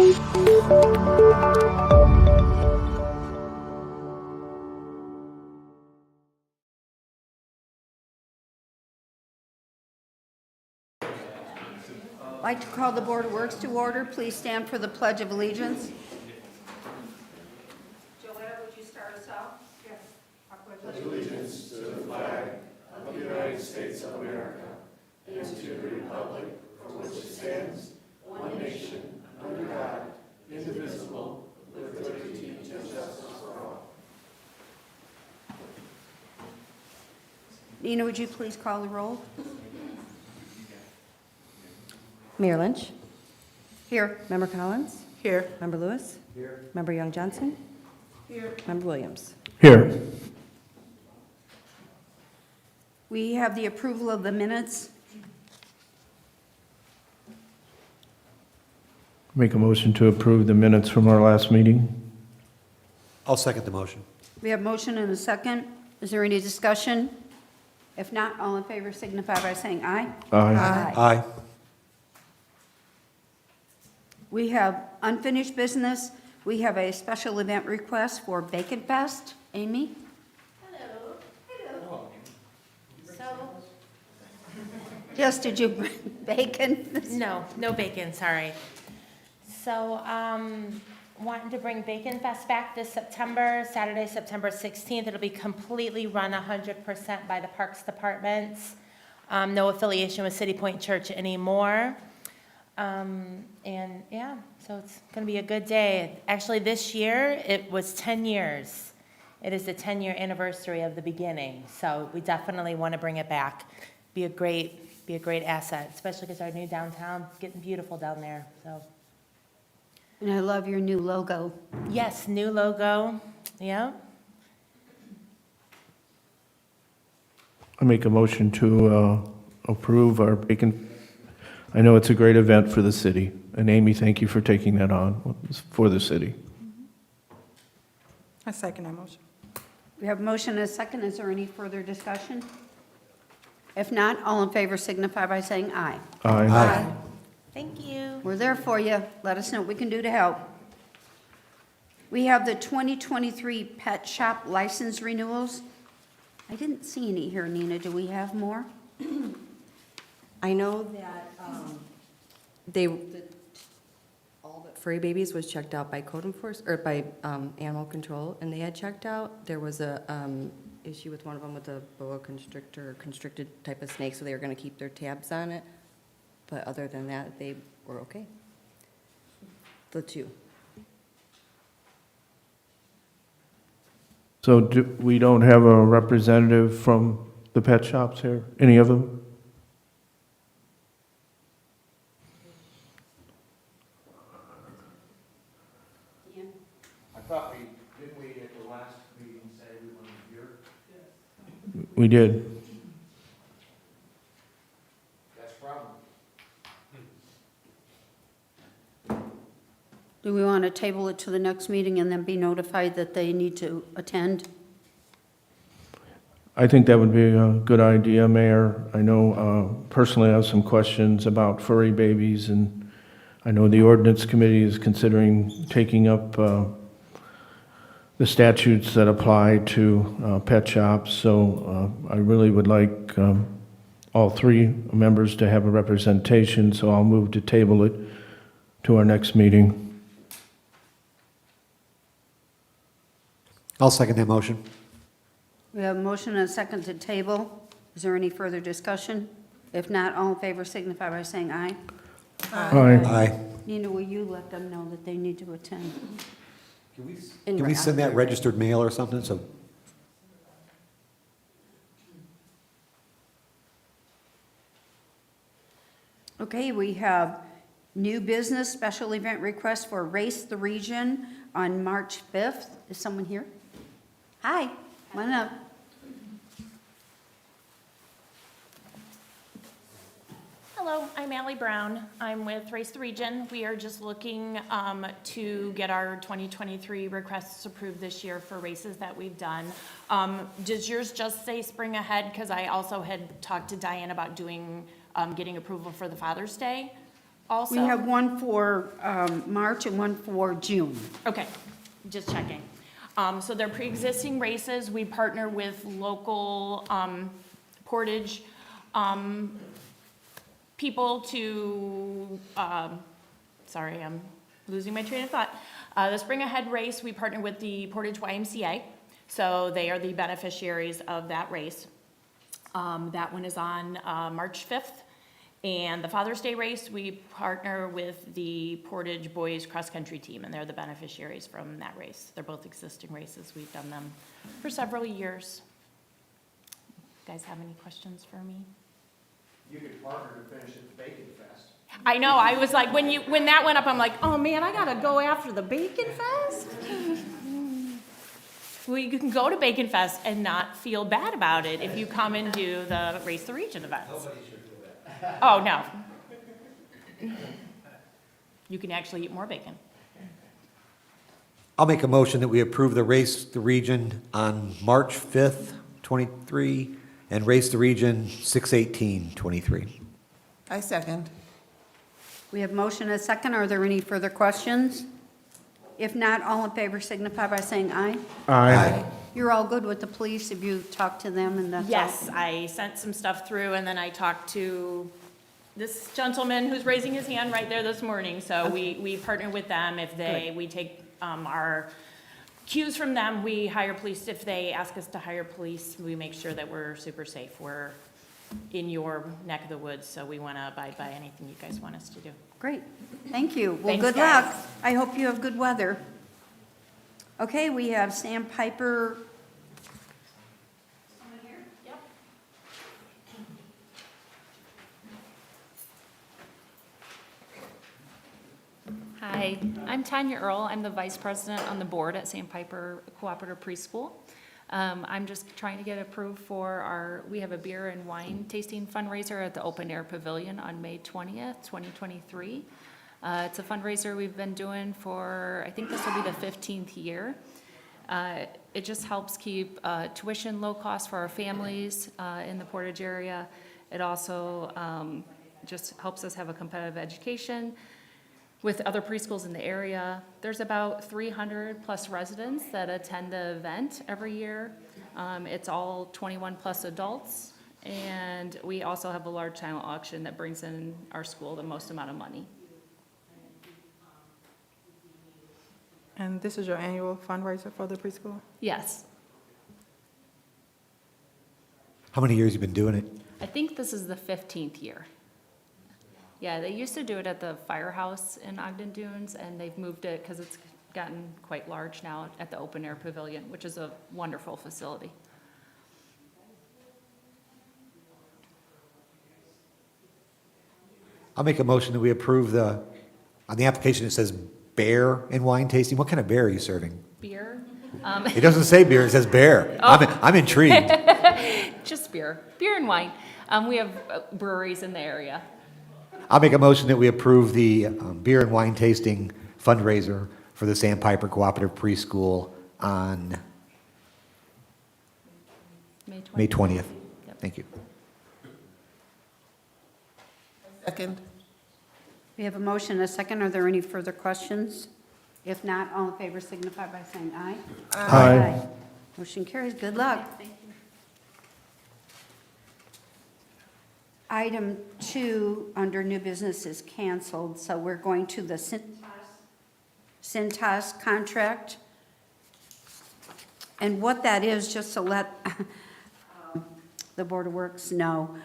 I'd like to call the Board of Works to order. Please stand for the Pledge of Allegiance. Joanna, would you start us off? Yes. I pledge allegiance to the flag of the United States of America and to the republic for which it stands, one nation, under God, indivisible, with liberty and justice for all. Nina, would you please call the roll? Mayor Lynch. Here. Member Collins. Here. Member Lewis. Here. Member Young Johnson. Here. Member Williams. Here. We have the approval of the minutes. Make a motion to approve the minutes from our last meeting. I'll second the motion. We have motion and a second. Is there any discussion? If not, all in favor signify by saying aye. Aye. Aye. We have unfinished business. We have a special event request for Bacon Fest. Amy? Hello. Hello. So, Yes, did you bring bacon? no bacon, sorry. So, wanting to bring Bacon Fest back this September, Saturday, September 16th. It'll be completely run 100% by the Parks Departments. No affiliation with City Point Church anymore. And yeah, so it's going to be a good day. Actually, this year, it was 10 years. It is the 10-year anniversary of the beginning. So we definitely want to bring it back. Be a great asset, especially because our new downtown's getting beautiful down there, so. And I love your new logo. Yes, new logo, yeah. I make a motion to approve our bacon. I know it's a great event for the city. And Amy, thank you for taking that on for the city. I second that motion. We have motion and a second. Is there any further discussion? If not, all in favor signify by saying aye. Aye. Thank you. We're there for you. Let us know what we can do to help. We have the 2023 pet shop license renewals. I didn't see any here, Nina. Do we have more? I know that all but furry babies was checked out by code enforcement, or by animal control, and they had checked out. There was a issue with one of them with a boa constrictor, or constricted type of snake, so they were going to keep their tabs on it. But other than that, they were okay. The two. So we don't have a representative from the pet shops here? Any of them? I thought didn't we at the last meeting say we wanted to hear? We did. That's a problem. Do we want to table it to the next meeting and then be notified that they need to attend? I think that would be a good idea, Mayor. I know personally I have some questions about furry babies, and I know the ordinance committee is considering taking up the statutes that apply to pet shops. So I really would like all three members to have a representation, so I'll move to table it to our next meeting. I'll second that motion. We have a motion and a second to table. Is there any further discussion? If not, all in favor signify by saying aye. Aye. Aye. Nina, will you let them know that they need to attend? Can we send that registered mail or something, so? Okay, we have new business special event request for Race the Region on March 5th. Is someone here? Hi, come on up. Hello, I'm Allie Brown. I'm with Race the Region. We are just looking to get our 2023 requests approved this year for races that we've done. Does yours just say spring ahead? Because I also had talked to Diane about doing, getting approval for the Father's Day. also. We have one for March and one for June. Okay, just checking. So they're pre-existing races. We partner with local Portage people to, sorry, I'm losing my train of thought. The Spring Ahead race, we partner with the Portage YMCA. So they are the beneficiaries of that race. That one is on March 5th. And the Father's Day race, we partner with the Portage Boys Cross Country Team, and they're the beneficiaries from that race. They're both existing races. We've done them for several years. You guys have any questions for me? You could partner to finish at the Bacon Fest. I know, I was like, when that went up, I'm like, oh man, I gotta go after the Bacon Fest? Well, you can go to Bacon Fest and not feel bad about it if you come and do the Race the Region events. Nobody should feel that. Oh, no. You can actually eat more bacon. I'll make a motion that we approve the Race the Region on March 5th, 23, and Race the Region 6/18/23. I second. We have motion and a second. Are there any further questions? If not, all in favor signify by saying aye. Aye. You're all good with the police if you talk to them and that's all? Yes, I sent some stuff through, and then I talked to this gentleman who's raising his hand right there this morning. So we partner with them. If we take our cues from them, we hire police. If they ask us to hire police, we make sure that we're super safe. We're in your neck of the woods, so we want to abide by anything you guys want us to do. Great, thank you. Well, Thanks, good guys. luck. I hope you have good weather. Okay, we have Sandpiper. Hi, I'm Tanya Earl. I'm the vice president on the board at Sandpiper Cooperative Preschool. I'm just trying to get approved for we have a beer and wine tasting fundraiser at the Open Air Pavilion on May 20th, 2023. It's a fundraiser we've been doing for, I think this will be the 15th year. It just helps keep tuition low cost for our families in the Portage area. It also just helps us have a competitive education with other preschools in the area. There's about 300 plus residents that attend the event every year. It's all 21 plus adults. And we also have a large silent auction that brings in our school the most amount of money. And this is your annual fundraiser for the preschool? Yes, How many years you been doing it? I think this is the 15th year. Yeah, they used to do it at the firehouse in Ogden Dunes, and they've moved it because it's gotten quite large now at the Open Air Pavilion, which is a wonderful facility. I'll make a motion that we approve on the application it says beer and wine tasting. What kind of beer are you serving? Beer, It doesn't say beer, it says bear. I'm intrigued. just beer and wine. We have breweries in the area. I'll make a motion that we approve the beer and wine tasting fundraiser for the Sandpiper Cooperative Preschool on May 20th. Yep. Thank you. Second. We have a motion and a second. Are there any further questions? If not, all in favor signify by saying aye. Aye. Motion carries. Good luck. Item 2 under new business is canceled, so we're going to the Cintas contract. And what that is, just to let the Board of Works know,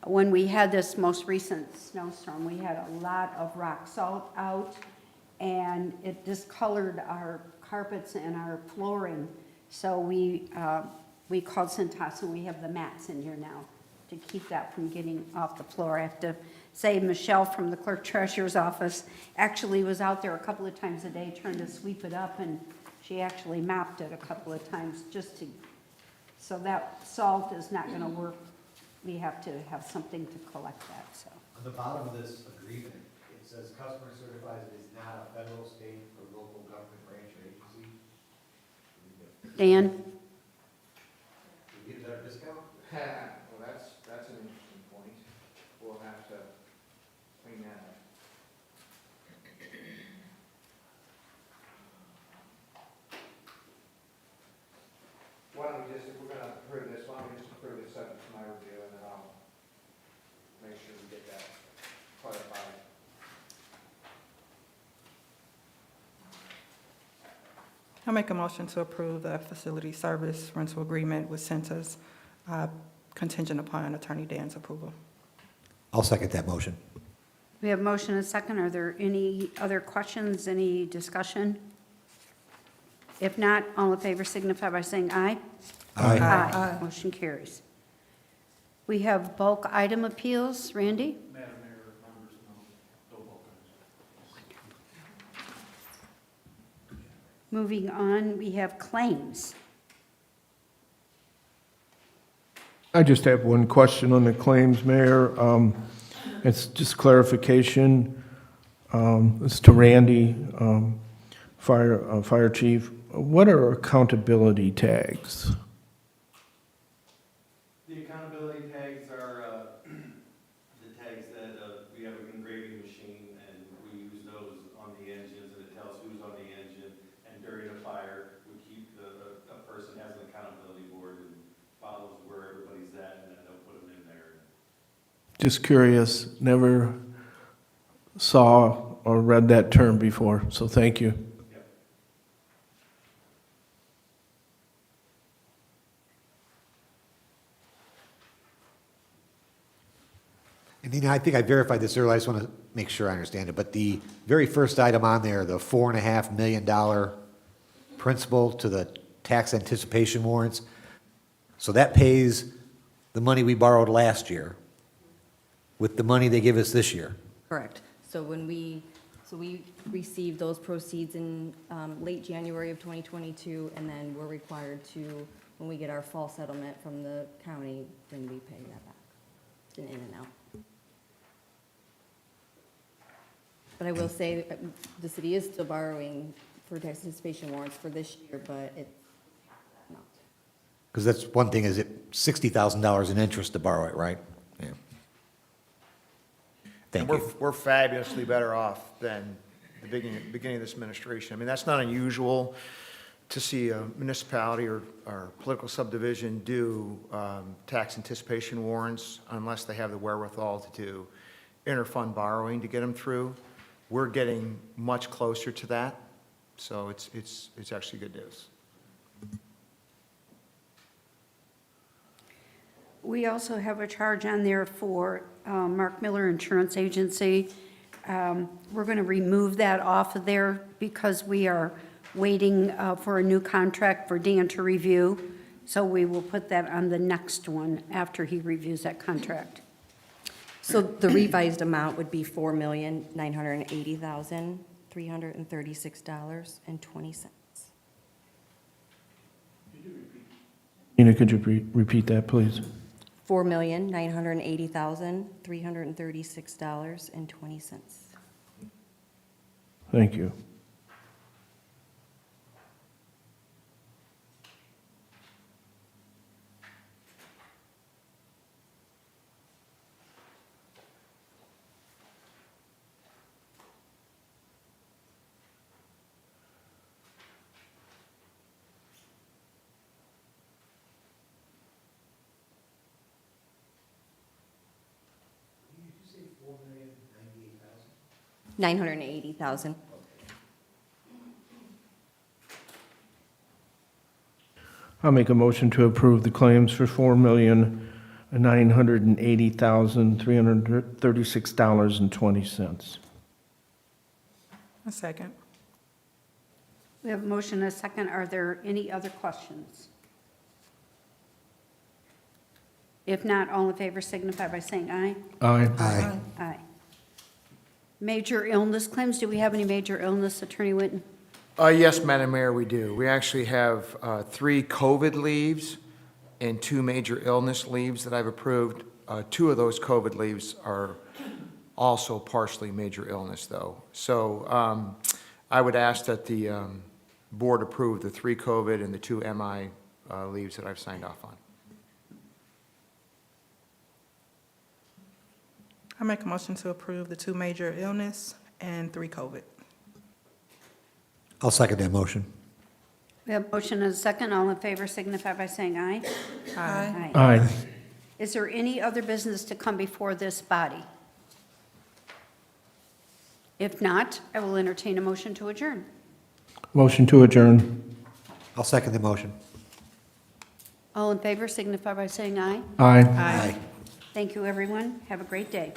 when we had this most recent snowstorm, we had a lot of rock salt out, and it discolored our carpets and our flooring. So we called Cintas, and we have the mats in here now to keep that from getting off the floor. I have to say Michelle from the clerk treasurer's office actually was out there a couple of times a day trying to sweep it up, and she actually mopped it a couple of times so that salt is not gonna work. We have to have something to collect that, so. On the bottom of this agreement, it says customer certifies it is not a federal, state, or local government branch or agency. Dan? Is that a discount? Well, that's an interesting point. We'll have to clean that up. I'll make a motion to approve the facility service rental agreement with Centers contingent upon Attorney Dan's approval. I'll second that motion. We have motion and second. Are there any other questions, any discussion? If not, all in favor signify by saying aye. Aye. Motion carries. We have bulk item appeals. Randy? Madam Mayor, members, no bulk items. Moving on, we have claims. I just have one question on the claims, Mayor. It's just clarification. It's to Randy, Fire Chief. What are accountability tags? The accountability tags are the tags that we have an engraving machine, and we use those on the engines, and it tells who's on the engine. And during a fire, we keep a person has an accountability board and follows where everybody's at, and then they'll put them in there. Just curious, never saw or read that term before, so thank you. And I think I verified this earlier, I just want to make sure I understand it, but the very first item on there, the $4.5 million principal to the tax anticipation warrants, so that pays the money we borrowed last year with the money they give us this year. Correct. So we received those proceeds in late January of 2022, and then we're required to, when we get our fall settlement from the county, then we pay that back. It's an in and out. But I will say, the city is still borrowing for tax anticipation warrants for this year, but it's not. Because that's one thing, is it $60,000 in interest to borrow it, right? Yeah. Thank And you. we're fabulously better off than the beginning of this administration. I mean, that's not unusual to see a municipality or political subdivision do tax anticipation warrants unless they have the wherewithal to do interfund borrowing to get them through. We're getting much closer to that, so it's actually good news. We also have a charge on there for Mark Miller Insurance Agency. We're going to remove that off of there because we are waiting for a new contract for Dan to review. So we will put that on the next one after he reviews that contract. So the revised amount would be $4,980,336.20. Nina, could you repeat that, please? $4,980,336.20. Thank you. $980,000. I'll make a motion to approve the claims for $4,980,336.20. A second. We have a motion and a second. Are there any other questions? If not, all in favor signify by saying aye. Aye. Aye. Aye. Major illness claims. Do we have any major illness, Attorney Whitten? Yes, Madam Mayor, we do. We actually have 3 COVID leaves and 2 major illness leaves that I've approved. 2 of those COVID leaves are also partially major illness, though. So I would ask that the board approve the 3 COVID and the 2 MI leaves that I've signed off on. I make a motion to approve the 2 major illness and 3 COVID. I'll second that motion. We have a motion and a second. All in favor signify by saying aye. Aye. Aye. Is there any other business to come before this body? If not, I will entertain a motion to adjourn. Motion to adjourn. I'll second the motion. All in favor signify by saying aye. Aye. Aye. Thank you, everyone. Have a great day.